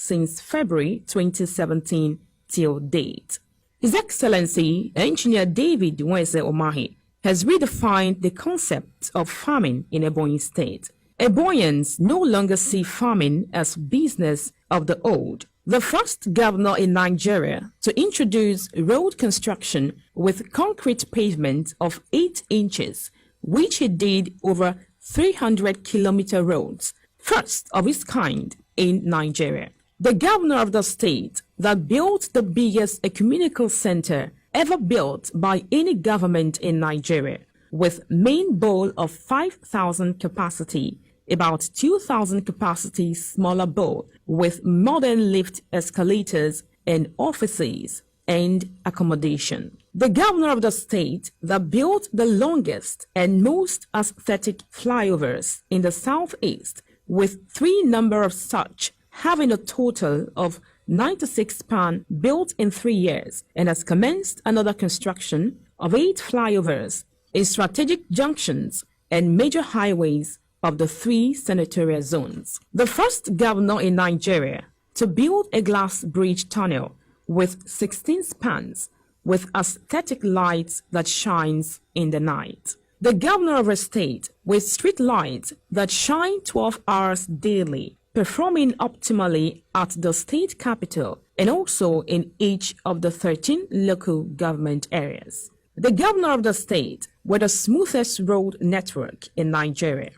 since February 2017 till date. His Excellency Engineer David Nweze Umahi has redefined the concept of farming in Ebonyi State. Ebonyans no longer see farming as business of the old. The first governor in Nigeria to introduce road construction with concrete pavement of 8 inches, which he did over 300-kilometer roads, first of its kind in Nigeria. The governor of the state that built the biggest ecumenical center ever built by any government in Nigeria, with main bowl of 5,000 capacity, about 2,000 capacity smaller bowl, with modern lift escalators and offices and accommodation. The governor of the state that built the longest and most aesthetic flyovers in the southeast, with 3 number of such, having a total of 96 span built in 3 years, and has commenced another construction of 8 flyovers in strategic junctions and major highways of the 3 senatorial zones. The first governor in Nigeria to build a glass bridge tunnel with 16 spans with aesthetic lights that shines in the night. The governor of a state with street lights that shine 12 hours daily, performing optimally at the state capital and also in each of the 13 local government areas. The governor of the state with the smoothest road network in Nigeria.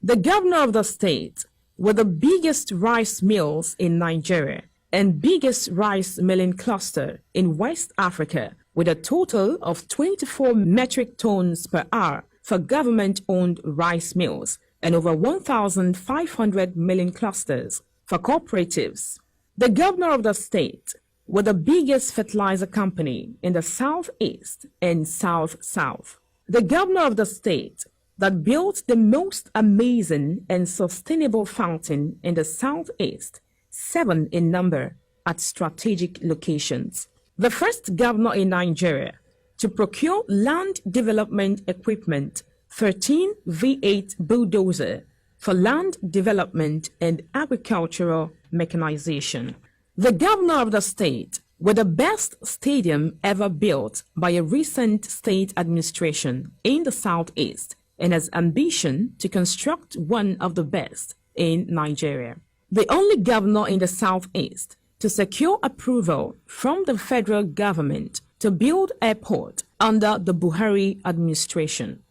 The governor of the state with the biggest rice mills in Nigeria and biggest rice milling cluster in West Africa, with a total of 24 metric tons per hour for government-owned rice mills and over 1,500 milling clusters for cooperatives. The governor of the state with the biggest fertilizer company in the southeast and south-south. The governor of the state that built the most amazing and sustainable fountain in the southeast, 7 in number at strategic locations. The first governor in Nigeria to procure land development equipment, 13 V8 bulldozer for land development and agricultural mechanization. The governor of the state with the best stadium ever built by a recent state administration in the southeast, and has ambition to construct one of the best in Nigeria. The only governor in the southeast to secure approval from the federal government to build airport under the Buhari administration.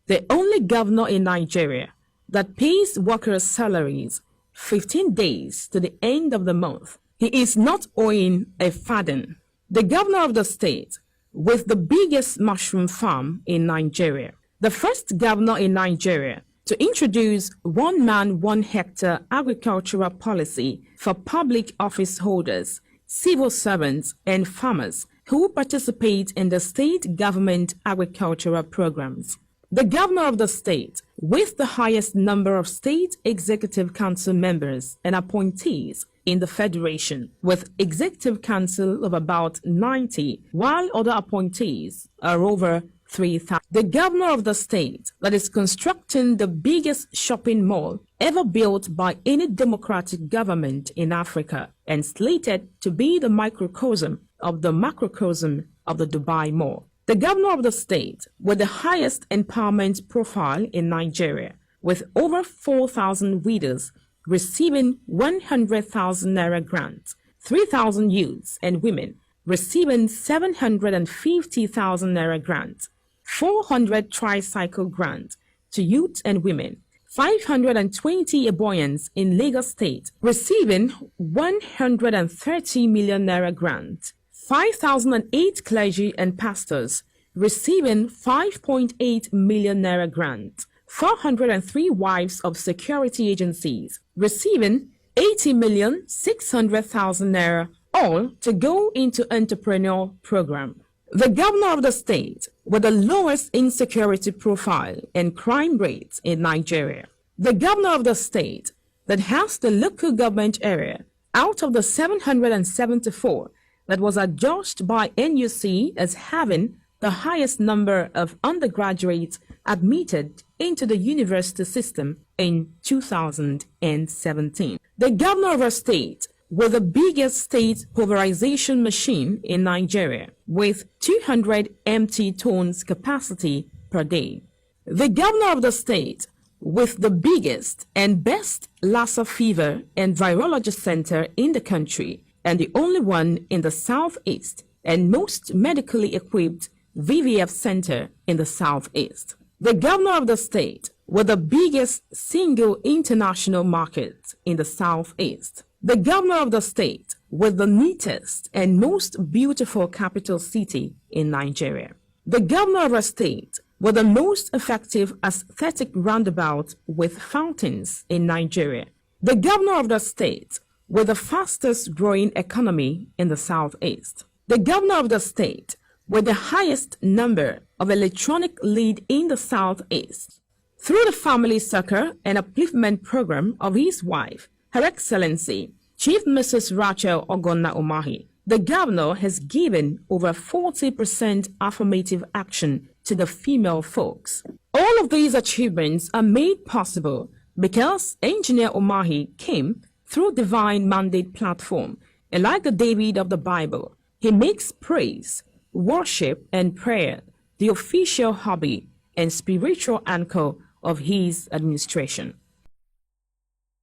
The only governor in Nigeria that pays workers' salaries 15 days to the end of the month. He is not owing a farthing. The governor of the state with the biggest mushroom farm in Nigeria. The first governor in Nigeria to introduce 1 man, 1 hectare agricultural policy for public office holders, civil servants, and farmers who participate in the state government agricultural programs. The governor of the state with the highest number of state executive council members and appointees in the federation, with executive council of about 90, while other appointees are over 3,000. The governor of the state that is constructing the biggest shopping mall ever built by any democratic government in Africa, and slated to be the microcosm of the macrocosm of the Dubai Mall. The governor of the state with the highest empowerment profile in Nigeria, with over 4,000 widows receiving 100,000 naira grants, 3,000 youths and women receiving 750,000 naira grants, 400 tricycle grants to youth and women, 520 Eboyans in Lagos State receiving 130 million naira grant, 5,008 clergy and pastors receiving 5.8 million naira grant, 403 wives of security agencies receiving 80,600,000 naira, all to go into entrepreneurial program. The governor of the state with the lowest insecurity profile and crime rates in Nigeria. The governor of the state that has the local government area out of the 774 that was adjudged by NUC as having the highest number of undergraduates admitted into the university system in 2017. The governor of a state with the biggest state pulverization machine in Nigeria, with 200 empty tons capacity per day. The governor of the state, with the biggest and best Lassa fever and virology center in the country, and the only one in the southeast, and most medically equipped VVF center in the southeast. The governor of the state, with the biggest single international market in the southeast. The governor of the state, with the neatest and most beautiful capital city in Nigeria. The governor of a state, with the most effective aesthetic roundabout with fountains in Nigeria. The governor of the state, with the fastest growing economy in the southeast. The governor of the state, with the highest number of electronic lead in the southeast. Through the family succor and upliftment program of his wife, Her Excellency Chief Mrs. Rachel Ogonna Umahi, the governor has given over 40% affirmative action to the female folks. All of these achievements are made possible because Engineer Umahi came through Divine Mandate platform, and like the David of the Bible, he makes praise, worship, and prayer the official hobby and spiritual anchor of his administration.